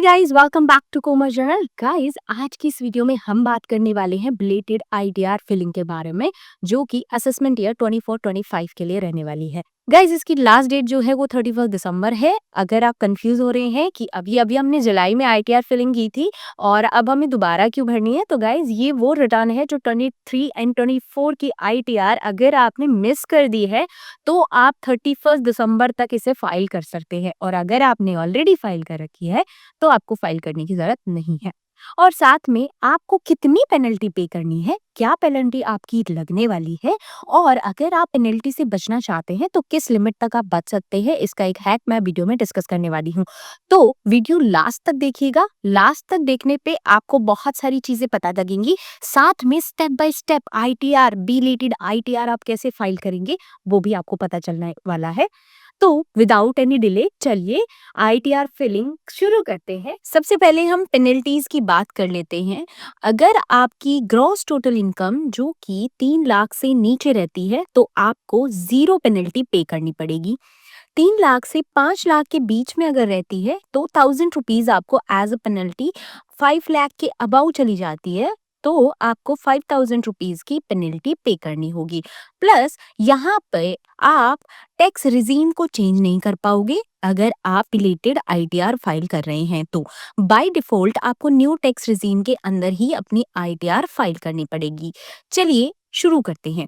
Guys, welcome back to Komar journal. Guys, आज की इस वीडियो में हम बात करने वाले हैं बिलेटेड आईटीआर फिलिंग के बारे में, जो कि असेसमेंट ईयर 24-25 के लिए रहने वाली है। गाइस, इसकी लास्ट डेट जो है वो 31 दिसंबर है। अगर आप कंफ्यूज हो रहे हैं कि अभी अभी हमने जुलाई में आईटीआर फिलिंग की थी और अब हमें दोबारा क्यों भरनी है, तो गाइस ये वो रिटर्न है जो 23 एंड 24 की आईटीआर अगर आपने मिस कर दी है तो आप 31 दिसंबर तक इसे फाइल कर सकते हैं, और अगर आपने ऑलरेडी फाइल कर रखी है तो आपको फाइल करने की जरूरत नहीं है। और साथ में आपको कितनी पेनल्टी पे करनी है, क्या पेनल्टी आपकी लगने वाली है, और अगर आप पेनल्टी से बचना चाहते हैं तो किस लिमिट तक आप बच सकते हैं, इसका एक हैक मैं वीडियो में डिस्कस करने वाली हूँ। तो वीडियो लास्ट तक देखिएगा। लास्ट तक देखने पे आपको बहुत सारी चीजें पता लगेंगी, साथ में step by step ITR belated ITR आप कैसे फाइल करेंगे वो भी आपको पता चलने वाला है। तो विदाउट एनी डिले चलिए आईटीआर फिलिंग शुरू करते हैं। सबसे पहले हम पेनल्टीज की बात कर लेते हैं। अगर आपकी ग्रॉस टोटल इनकम जो कि 3 लाख से नीचे रहती है तो आपको जीरो पेनल्टी पे करनी पड़ेगी। 3 लाख से 5 लाख के बीच में अगर रहती है तो 1000 रुपीज आपको एज अ पेनल्टी। 5 लाख के अबाउ चली जाती है तो आपको 5000 रुपीज की पेनल्टी पे करनी होगी। प्लस यहाँ पे आप टैक्स रिजीम को चेंज नहीं कर पाओगे अगर आप रिलेटेड आईटीआर फाइल कर रहे हैं तो बाय डिफॉल्ट आपको न्यू टैक्स रिजीम के अंदर ही अपनी आईटीआर फाइल करनी पड़ेगी। चलिए शुरू करते हैं।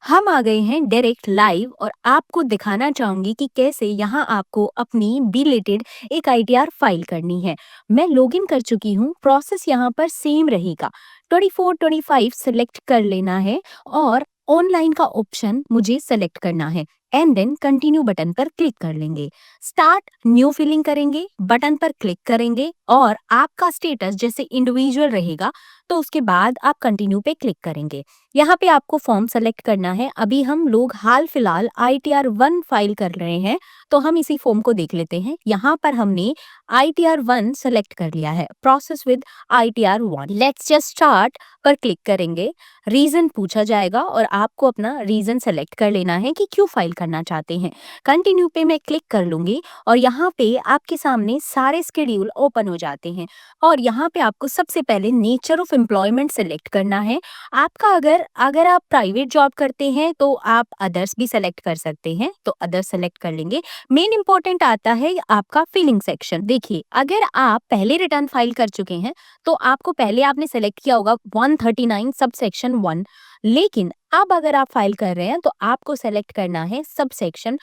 हम आ गए हैं डायरेक्ट लाइव और आपको दिखाना चाहूंगी कि कैसे यहाँ आपको अपनी बिलेटेड एक आईटीआर फाइल करनी है। मैं लॉगिन कर चुकी हूँ। प्रोसेस यहाँ पर सेम रहेगा। 24-25 सिलेक्ट कर लेना है और ऑनलाइन का ऑप्शन मुझे सेलेक्ट करना है एंड देन कंटिन्यू बटन पर क्लिक कर लेंगे। स्टार्ट न्यू फिलिंग करेंगे, बटन पर क्लिक करेंगे और आपका स्टेटस जैसे इंडिविजुअल रहेगा तो उसके बाद आप कंटिन्यू पे क्लिक करेंगे। यहाँ पे आपको फॉर्म सेलेक्ट करना है। अभी हम लोग हाल फिलहाल आईटीआर 1 फाइल कर रहे हैं तो हम इसी फॉर्म को देख लेते हैं। यहाँ पर हमने आईटीआर 1 सेलेक्ट कर लिया है। Process with ITR 1, let's just start पर क्लिक करेंगे। रीजन पूछा जाएगा और आपको अपना रीजन सेलेक्ट कर लेना है कि क्यों फाइल करना चाहते हैं। कंटिन्यू पे मैं क्लिक कर लूंगी और यहाँ पे आपके सामने सारे शेड्यूल ओपन हो जाते हैं और यहाँ पे आपको सबसे पहले नेचर ऑफ एम्प्लॉयमेंट सेलेक्ट करना है। आपका अगर अगर आप प्राइवेट जॉब करते हैं तो आप अदर्स भी सेलेक्ट कर सकते हैं, तो अदर्स सेलेक्ट कर लेंगे। मेन इंपॉर्टेंट आता है आपका फिलिंग सेक्शन। देखिए, अगर आप पहले रिटर्न फाइल कर चुके हैं तो आपको पहले आपने सेलेक्ट किया होगा 139 सब सेक्शन 1, लेकिन अब अगर आप फाइल कर रहे हैं तो आपको सेलेक्ट करना है सब सेक्शन।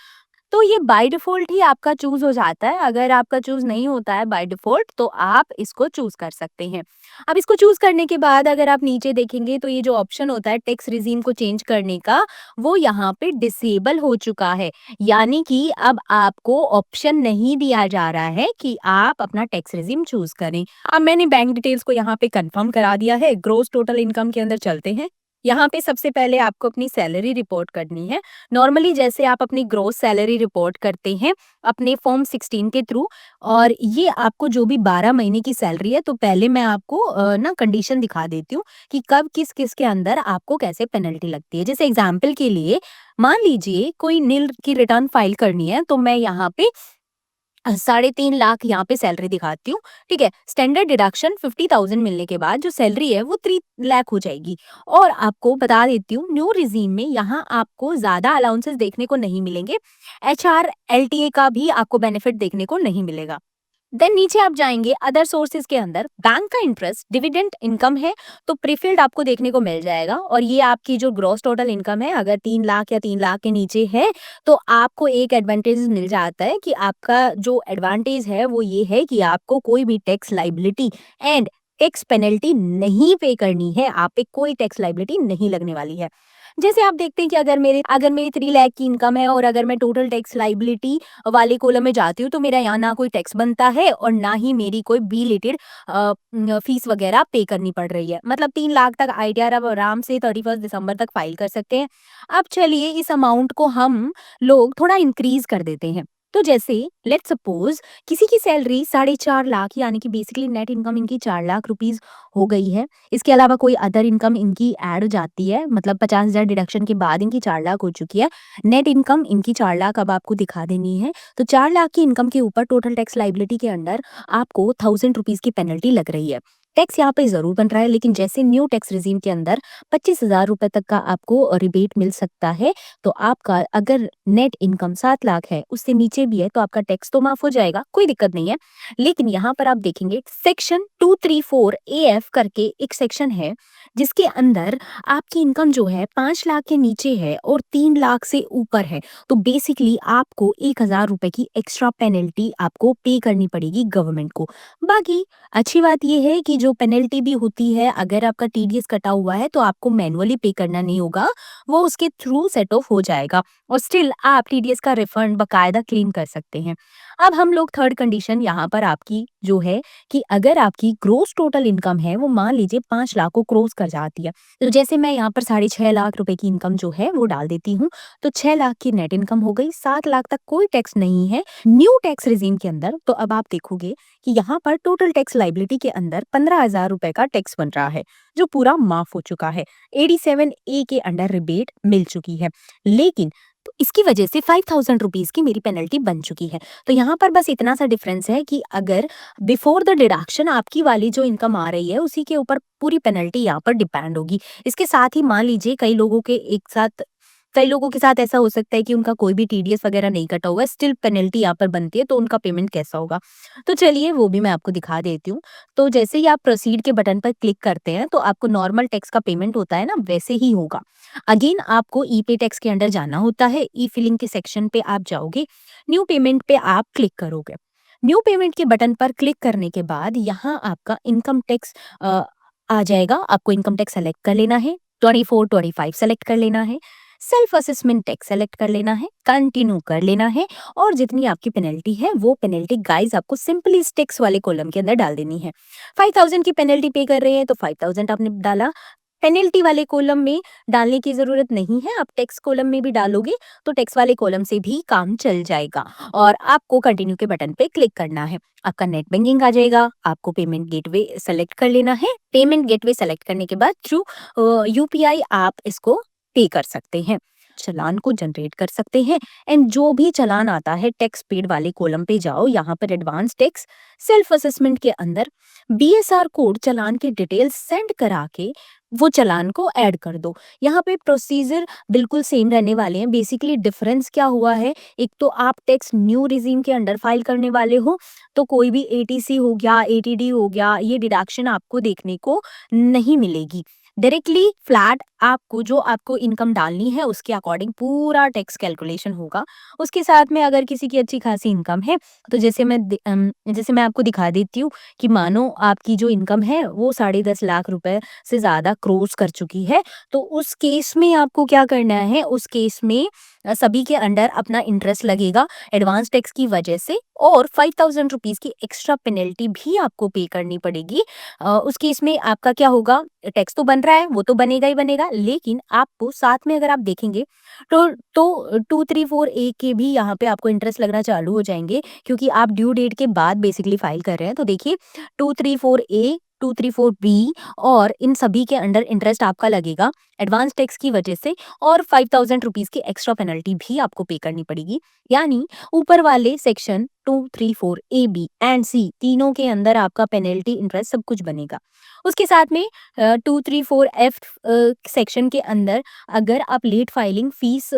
तो ये बाय डिफॉल्ट ही आपका चूज हो जाता है। अगर आपका चूज नहीं होता है बाय डिफॉल्ट तो आप इसको चूज कर सकते हैं। अब इसको चूज करने के बाद अगर आप नीचे देखेंगे तो ये जो ऑप्शन होता है टैक्स रिजीम को चेंज करने का, वो यहाँ पे डिसेबल हो चुका है। यानी कि अब आपको ऑप्शन नहीं दिया जा रहा है कि आप अपना टैक्स रिजीम चूज करें। अब मैंने बैंक डिटेल्स को यहाँ पे कंफर्म करा दिया है। ग्रोस टोटल इनकम के अंदर चलते हैं। यहाँ पे सबसे पहले आपको अपनी सैलरी रिपोर्ट करनी है। नॉर्मली जैसे आप अपनी ग्रोस सैलरी रिपोर्ट करते हैं अपने फॉर्म 16 के थ्रू, और ये आपको जो भी 12 महीने की सैलरी है, तो पहले मैं आपको ना कंडीशन दिखा देती हूँ कि कब किस किस के अंदर आपको कैसे पेनल्टी लगती है। जैसे एग्जाम्पल के लिए मान लीजिए कोई नील की रिटर्न फाइल करनी है तो मैं यहाँ पे 3.5 लाख यहाँ पे सैलरी दिखाती हूँ। ठीक है, स्टैंडर्ड डिडक्शन 50,000 मिलने के बाद जो सैलरी है वो 3 लाख हो जाएगी। और आपको बता देती हूँ न्यू रिजीम में यहाँ आपको ज्यादा अलाउंसेस देखने को नहीं मिलेंगे। एचआर एलटीए का भी आपको बेनिफिट देखने को नहीं मिलेगा। देन नीचे आप जाएंगे अदर सोर्सेज के अंदर, बैंक का इंटरेस्ट डिविडेंड इनकम है तो प्रीफिल्ड आपको देखने को मिल जाएगा। और ये आपकी जो ग्रॉस टोटल इनकम है, अगर 3 लाख या 3 लाख के नीचे है तो आपको एक एडवांटेज मिल जाता है कि आपका जो एडवांटेज है वो ये है कि आपको कोई भी tax liability and tax penalty नहीं पे करनी है। आप पे कोई टैक्स लाइबिलिटी नहीं लगने वाली है। जैसे आप देखते हैं कि अगर मेरी 3 लाख की इनकम है और अगर मैं टोटल टैक्स लाइबिलिटी वाले कॉलम में जाती हूँ तो मेरा यहाँ ना कोई टैक्स बनता है और ना ही मेरी कोई बी रिलेटेड फीस वगैरह पे करनी पड़ रही है। मतलब 3 लाख तक आईटीआर अब आराम से 31 दिसंबर तक फाइल कर सकते हैं। अब चलिए इस अमाउंट को हम लोग थोड़ा इंक्रीज कर देते हैं। तो जैसे लेट्स सपोज किसी की सैलरी 4.5 लाख यानी कि बेसिकली नेट इनकम इनकी 4 लाख रुपीज हो गई है। इसके अलावा कोई अदर इनकम इनकी ऐड हो जाती है, मतलब 50,000 डिडक्शन के बाद इनकी 4 लाख हो चुकी है। नेट इनकम इनकी 4 लाख अब आपको दिखा देनी है। तो 4 लाख की इनकम के ऊपर टोटल टैक्स लाइबिलिटी के अंडर आपको 1000 रुपीज की पेनल्टी लग रही है। टैक्स यहाँ पे जरूर बन रहा है, लेकिन जैसे न्यू टैक्स रिजीम के अंदर 25,000 रुपए तक का आपको रिबेट मिल सकता है। तो आपका अगर नेट इनकम 7 लाख है, उससे नीचे भी है, तो आपका टैक्स तो माफ हो जाएगा, कोई दिक्कत नहीं है। लेकिन यहाँ पर आप देखेंगे सेक्शन 234 AF करके एक सेक्शन है, जिसके अंदर आपकी इनकम जो है 5 लाख के नीचे है और 3 लाख से ऊपर है, तो बेसिकली आपको 1,000 रुपए की एक्स्ट्रा पेनल्टी आपको पे करनी पड़ेगी गवर्नमेंट को। बाकी अच्छी बात यह है कि जो पेनल्टी भी होती है, अगर आपका टीडीएस कटा हुआ है तो आपको मैनुअली पे करना नहीं होगा, वो उसके थ्रू सेट ऑफ हो जाएगा और स्टिल आप टीडीएस का रिफंड बकायदा क्लेम कर सकते हैं। अब हम लोग थर्ड कंडीशन यहाँ पर आपकी जो है कि अगर आपकी ग्रोस टोटल इनकम है वो मान लीजिए 5 लाख को क्रॉस कर जाती है, तो जैसे मैं यहाँ पर 6.5 लाख रुपए की इनकम जो है वो डाल देती हूँ, तो 6 लाख की नेट इनकम हो गई, 7 लाख तक कोई टैक्स नहीं है न्यू टैक्स रिजीम के अंदर। तो अब आप देखोगे कि यहाँ पर टोटल टैक्स लाइबिलिटी के अंदर 15,000 रुपए का टैक्स बन रहा है, जो पूरा माफ हो चुका है। 87A के अंडर रिबेट मिल चुकी है, लेकिन तो इसकी वजह से 5,000 रुपीज की मेरी पेनल्टी बन चुकी है। तो यहाँ पर बस इतना सा डिफरेंस है कि अगर बिफोर द डिडक्शन आपकी वाली जो इनकम आ रही है, उसी के ऊपर पूरी पेनल्टी यहाँ पर डिपेंड होगी। इसके साथ ही मान लीजिए कई लोगों के साथ ऐसा हो सकता है कि उनका कोई भी टीडीएस वगैरह नहीं कटा हुआ है, स्टिल पेनल्टी यहाँ पर बनती है, तो उनका पेमेंट कैसा होगा, तो चलिए वो भी मैं आपको दिखा देती हूँ। तो जैसे ही आप प्रोसीड के बटन पर क्लिक करते हैं, तो आपको नॉर्मल टैक्स का पेमेंट होता है ना, वैसे ही होगा। अगेन आपको ई पे टैक्स के अंडर जाना होता है, ई फिलिंग के सेक्शन पे आप जाओगे, न्यू पेमेंट पे आप क्लिक करोगे। न्यू पेमेंट के बटन पर क्लिक करने के बाद यहाँ आपका इनकम टैक्स आ जाएगा। आपको इनकम टैक्स सेलेक्ट कर लेना है, 24 25 सेलेक्ट कर लेना है, सेल्फ असेसमेंट टैक्स सेलेक्ट कर लेना है, कंटिन्यू कर लेना है, और जितनी आपकी पेनल्टी है वो पेनल्टी गाइस आपको सिंपली इस टैक्स वाले कॉलम के अंदर डाल देनी है। 5,000 की पेनल्टी पे कर रहे हैं तो 5,000 आपने डाला। पेनल्टी वाले कॉलम में डालने की जरूरत नहीं है, आप टैक्स कॉलम में भी डालोगे तो टैक्स वाले कॉलम से भी काम चल जाएगा। और आपको कंटिन्यू के बटन पे क्लिक करना है, आपका नेट बैंकिंग आ जाएगा, आपको पेमेंट गेटवे सेलेक्ट कर लेना है। पेमेंट गेटवे सेलेक्ट करने के बाद थ्रू यूपीआई आप इसको पे कर सकते हैं, चालान को जनरेट कर सकते हैं। एंड जो भी चालान आता है टैक्स पेड वाले कॉलम पे जाओ, यहाँ पर एडवांस टैक्स सेल्फ असेसमेंट के अंदर बीएसआर कोड चालान की डिटेल सेंड करा के वो चालान को ऐड कर दो। यहाँ पे प्रोसीजर बिल्कुल सेम रहने वाले हैं। बेसिकली डिफरेंस क्या हुआ है, एक तो आप टैक्स न्यू रिजीम के अंडर फाइल करने वाले हो, तो कोई भी एटीसी हो गया, एटीडी हो गया, ये डिडक्शन आपको देखने को नहीं मिलेगी। डायरेक्टली फ्लैट आपको जो आपको इनकम डालनी है उसके अकॉर्डिंग पूरा टैक्स कैलकुलेशन होगा। उसके साथ में अगर किसी की अच्छी खासी इनकम है, तो जैसे मैं आपको दिखा देती हूँ कि मानो आपकी जो इनकम है वो 10.5 लाख रुपए से ज्यादा क्रॉस कर चुकी है, तो उस केस में आपको क्या करना है, उस केस में सभी के अंडर अपना इंटरेस्ट लगेगा एडवांस टैक्स की वजह से, और 5,000 रुपीज की एक्स्ट्रा पेनल्टी भी आपको पे करनी पड़ेगी। उस केस में आपका क्या होगा, टैक्स तो बन रहा है, वो तो बनेगा ही बनेगा, लेकिन आपको साथ में अगर आप देखेंगे तो 234A के भी यहाँ पे आपको इंटरेस्ट लगना चालू हो जाएंगे, क्योंकि आप ड्यू डेट के बाद बेसिकली फाइल कर रहे हैं। तो देखिए 234A 234B और इन सभी के अंडर इंटरेस्ट आपका लगेगा एडवांस टैक्स की वजह से, और 5,000 रुपीज की एक्स्ट्रा पेनल्टी भी आपको पे करनी पड़ेगी। यानी ऊपर वाले section 234A B and C तीनों के अंदर आपका पेनल्टी इंटरेस्ट सब कुछ बनेगा। उसके साथ में 234F सेक्शन के अंदर अगर आप लेट फाइलिंग फीस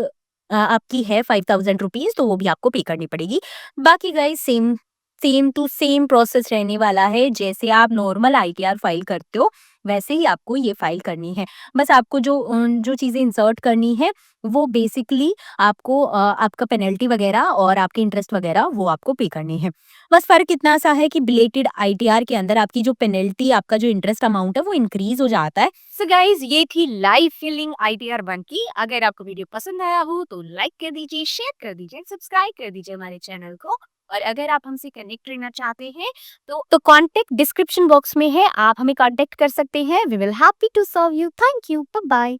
आपकी है 5,000 रुपीज, तो वो भी आपको पे करनी पड़ेगी। बाकी guys same same to same process रहने वाला है, जैसे आप नॉर्मल आईटीआर फाइल करते हो वैसे ही आपको ये फाइल करनी है। बस आपको जो चीजें इंसर्ट करनी है वो बेसिकली आपको आपका पेनल्टी वगैरह और आपके इंटरेस्ट वगैरह वो आपको पे करनी है। बस फर्क इतना सा है कि बिलेटेड आईटीआर के अंदर आपकी जो पेनल्टी, आपका जो इंटरेस्ट अमाउंट है वो इंक्रीज हो जाता है। सो गाइज ये थी लाइव फिलिंग आईटीआर 1 की। अगर आपको वीडियो पसंद आया हो तो लाइक कर दीजिए, शेयर कर दीजिए, सब्सक्राइब कर दीजिए हमारे चैनल को। और अगर आप हमसे कनेक्ट रहना चाहते हैं तो कांटेक्ट डिस्क्रिप्शन बॉक्स में है, आप हमें कांटेक्ट कर सकते हैं। We will happy to serve you. Thank you, bye bye.